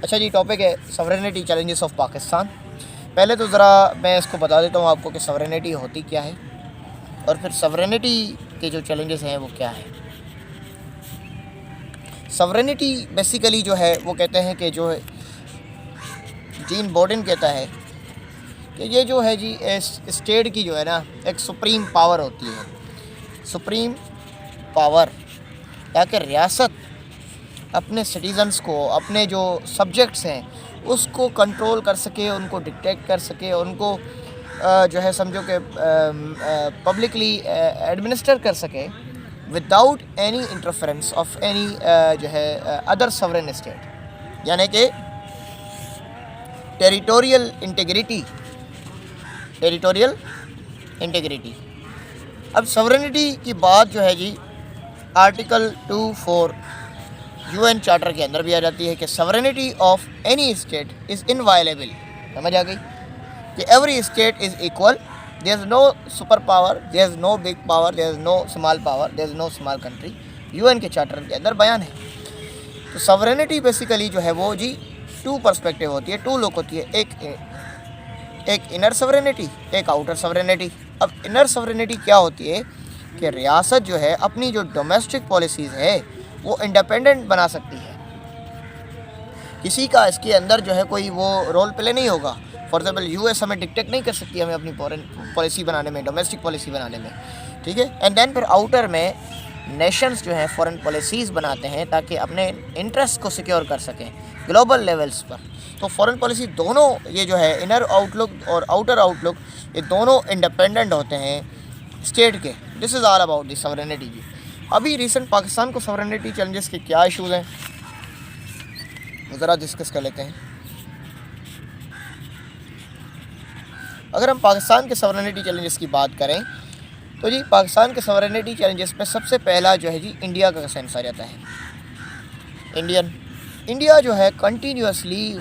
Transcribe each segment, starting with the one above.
अच्छा जी, टॉपिक है sovereignty challenges of Pakistan. पहले तो ज़रा मैं इसको बता देता हूँ आपको कि सॉवरेनिटी होती क्या है और फिर सॉवरेनिटी के जो चैलेंजेस हैं वो क्या है। सॉवरेनिटी बेसिकली जो है वो कहते हैं कि जो है जीन बोर्डन कहता है कि ये जो है जी स्टेट की जो है ना एक सुप्रीम पावर होती है। सुप्रीम पावर ताकि रियासत अपने सिटीज़न्स को, अपने जो सब्जेक्ट्स हैं उसको कंट्रोल कर सके, उनको डिक्टेट कर सके, उनको जो है समझो कि पब्लिकली एडमिनिस्टर कर सके without any interference of any जो है अदर सॉवरेन स्टेट, यानी कि टेरिटोरियल इंटीग्रिटी। अब सॉवरेनिटी की बात जो है जी आर्टिकल 24 यूएन चार्टर के अंदर भी आ जाती है कि sovereignty of any state is inviolable. समझ आ गई कि every state is equal, there is no super power, there is no big power, there is no small power, there is no small country. UN के charter के अंदर बयान है। तो सॉवरेनिटी बेसिकली जो है वो जी टू पर्सपेक्टिव होती है, टू लुक होती है, एक इनर सॉवरेनिटी, एक आउटर सॉवरेनिटी। अब इनर सॉवरेनिटी क्या होती है कि रियासत जो है अपनी जो डोमेस्टिक पॉलिसीज़ है वो इंडिपेंडेंट बना सकती है, किसी का इसके अंदर जो है कोई वो रोल प्ले नहीं होगा। फॉर एग्जाम्पल यूएस हमें डिक्टेट नहीं कर सकती हमें अपनी फॉरेन पॉलिसी बनाने में, डोमेस्टिक पॉलिसी बनाने में, ठीक है। एंड देन फिर आउटर में नेशंस जो हैं फॉरेन पॉलिसीज़ बनाते हैं ताकि अपने इंटरेस्ट को सिक्योर कर सकें ग्लोबल लेवल्स पर। तो फॉरेन पॉलिसी दोनों ये जो है इनर आउटलुक और आउटर आउटलुक ये दोनों इंडिपेंडेंट होते हैं स्टेट के। This is all about the sovereignty जी। अभी रिसेंट पाकिस्तान को सॉवरेनिटी चैलेंजेस के क्या इश्यूज़ हैं ज़रा डिस्कस कर लेते हैं। अगर हम पाकिस्तान के सॉवरेनिटी चैलेंजेस की बात करें तो जी पाकिस्तान के सॉवरेनिटी चैलेंजेस में सबसे पहला जो है जी इंडिया का सेंस आ जाता है। इंडिया जो है कंटिन्यूसली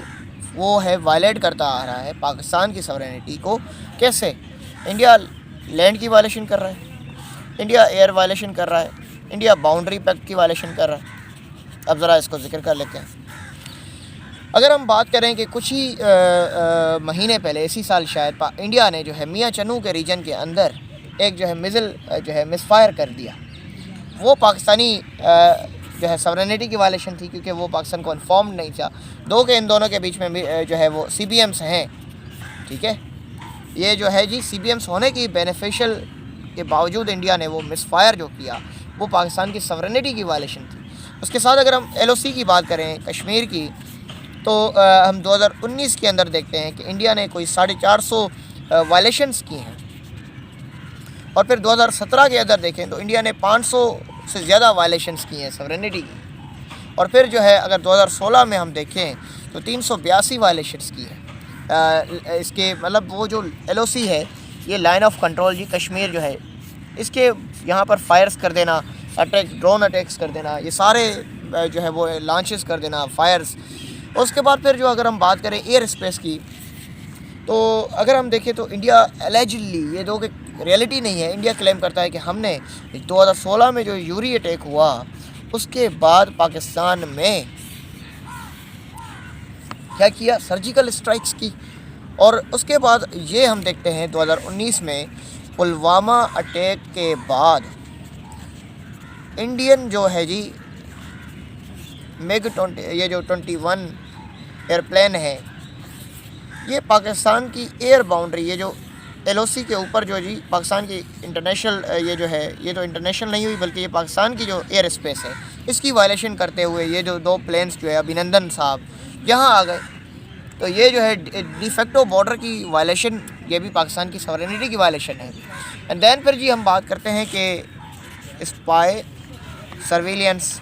वो है वायलेट करता आ रहा है पाकिस्तान की सॉवरेनिटी को। कैसे? इंडिया लैंड की वायलेशन कर रहा है, इंडिया एयर वायलेशन कर रहा है, इंडिया बाउंड्री पैक्ट की वायलेशन कर रहा है। अब ज़रा इसको जिक्र कर लेते हैं। अगर हम बात करें कि कुछ ही महीने पहले, इसी साल शायद, इंडिया ने जो है मियाँ चन्नू के रीजन के अंदर एक जो है मिज़िल जो है मिसफायर कर दिया। वो पाकिस्तानी जो है सॉवरेनिटी की वायलेशन थी क्योंकि वो पाकिस्तान को इन्फॉर्म नहीं था। इन दोनों के बीच में जो है वो CBMs हैं, ठीक है। ये जो है जी CBMs होने की बेनिफिशियल के बावजूद इंडिया ने वो मिसफायर जो किया वो पाकिस्तान की सॉवरेनिटी की वायलेशन थी। उसके साथ अगर हम LOC की बात करें कश्मीर की तो हम 2019 के अंदर देखते हैं कि इंडिया ने कोई 450 वायलेशंस की हैं। और फिर 2017 के अंदर देखें तो इंडिया ने 500 से ज़्यादा वायलेशंस की हैं सॉवरेनिटी की। और फिर जो है अगर 2016 में हम देखें तो 382 वायलेशंस की हैं। इसके मतलब वो जो LOC है ये लाइन ऑफ कंट्रोल जी कश्मीर जो है इसके यहाँ पर फायर्स कर देना, ड्रोन अटैक्स कर देना, ये सारे जो है वो लॉन्चेस कर देना, फायर्स। उसके बाद फिर जो अगर हम बात करें एयर स्पेस की तो अगर हम देखें तो इंडिया एलिजिडली, ये दो रियलिटी नहीं है, इंडिया क्लेम करता है कि हमने 2016 में जो यूरी अटैक हुआ उसके बाद पाकिस्तान में क्या किया, सर्जिकल स्ट्राइक्स की। और उसके बाद ये हम देखते हैं 2019 में पुलवामा अटैक के बाद इंडियन जो है जी MiG-20 ये जो 21 एयरप्लेन है ये पाकिस्तान की एयर बाउंड्री, ये जो LOC के ऊपर जो जी पाकिस्तान की इंटरनेशनल ये जो है ये तो इंटरनेशनल नहीं हुई बल्कि ये पाकिस्तान की जो एयर स्पेस है इसकी वायलेशन करते हुए ये जो 2 प्लेन्स जो है अभिनंदन साहब यहाँ आ गए। तो ये जो है डिफेक्टो बॉर्डर की वायलेशन, ये भी पाकिस्तान की सॉवरेनिटी की वायलेशन है। एंड देन फिर जी हम बात करते हैं कि स्पाई सर्विलियंस,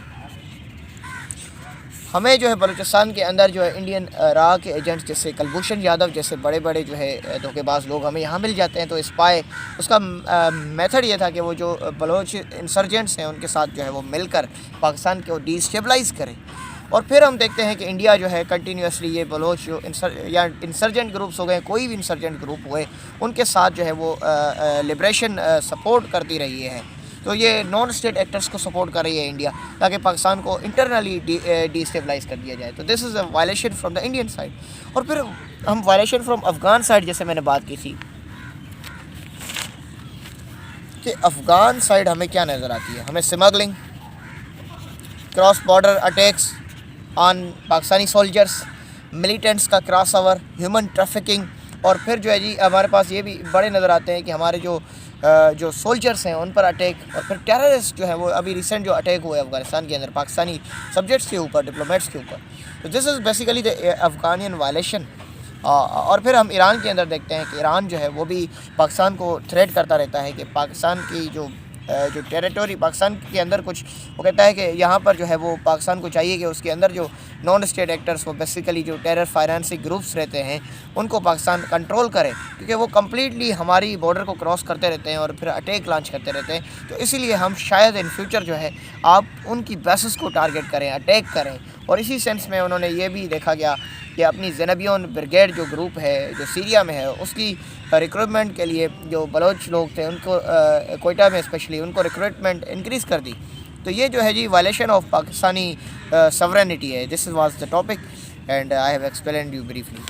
हमें जो है बलूचिस्तान के अंदर जो है इंडियन रा के एजेंट्स जैसे कुलभूषण यादव जैसे बड़े बड़े जो है धोखेबाज लोग हमें यहाँ मिल जाते हैं। तो स्पाई उसका मेथड ये था कि वो जो बलोच इंसर्जेंट्स हैं उनके साथ जो है वो मिलकर पाकिस्तान को डिस्टेबलाइज़ करें। और फिर हम देखते हैं कि इंडिया जो है कंटिन्यूसली ये बलोच जो इंसर्जेंट ग्रुप्स हो गए, कोई भी इंसर्जेंट ग्रुप हुए, उनके साथ जो है वो लिबरेशन सपोर्ट करती रही है। तो ये नॉन स्टेट एक्टर्स को सपोर्ट कर रही है इंडिया, ताकि पाकिस्तान को इंटरनली डिस्टेबलाइज कर दिया जाए। तो this is a violation from the Indian side. और फिर हम वायलेशन फ्रॉम अफ़गान साइड, जैसे मैंने बात की थी कि अफ़गान साइड हमें क्या नज़र आती है, हमें smuggling, cross border attacks on Pakistani soldiers, militants का क्रॉस ओवर, ह्यूमन ट्रैफिकिंग, और फिर जो है जी हमारे पास ये भी बड़े नज़र आते हैं कि हमारे जो सोल्जर्स हैं उन पर अटैक, और फिर टेररिस्ट जो है वो अभी रिसेंट जो अटैक हुए अफ़गानिस्तान के अंदर पाकिस्तानी सब्जेक्ट्स के ऊपर, डिप्लोमेट्स के ऊपर। तो दिस इज़ बेसिकली द अफ़गानियन वायलेशन। और फिर हम ईरान के अंदर देखते हैं कि ईरान जो है वो भी पाकिस्तान को थ्रेट करता रहता है कि पाकिस्तान की जो टेरिटरी पाकिस्तान के अंदर कुछ, वो कहता है कि यहाँ पर जो है वो पाकिस्तान को चाहिए कि उसके अंदर जो नॉन स्टेट एक्टर्स, वो बेसिकली जो टेरर फाइनेंसिंग ग्रुप्स रहते हैं, उनको पाकिस्तान कंट्रोल करे, क्योंकि वो कम्प्लीटली हमारी बॉर्डर को क्रॉस करते रहते हैं और फिर अटैक लॉन्च करते रहते हैं। तो इसीलिए हम शायद इन फ्यूचर जो है आप उनकी बेसिस को टारगेट करें, अटैक करें। और इसी सेंस में उन्होंने ये भी देखा गया कि अपनी ज़ेनबियोन ब्रिगेड जो ग्रुप है जो सीरिया में है, उसकी रिक्रूटमेंट के लिए जो बलोच लोग थे उनको कोयटा में स्पेशली उनको रिक्रूटमेंट इंक्रीज़ कर दी। तो ये जो है जी वायलेशन ऑफ पाकिस्तानी सवरेनिटी है। This was the topic and I have explained you briefly.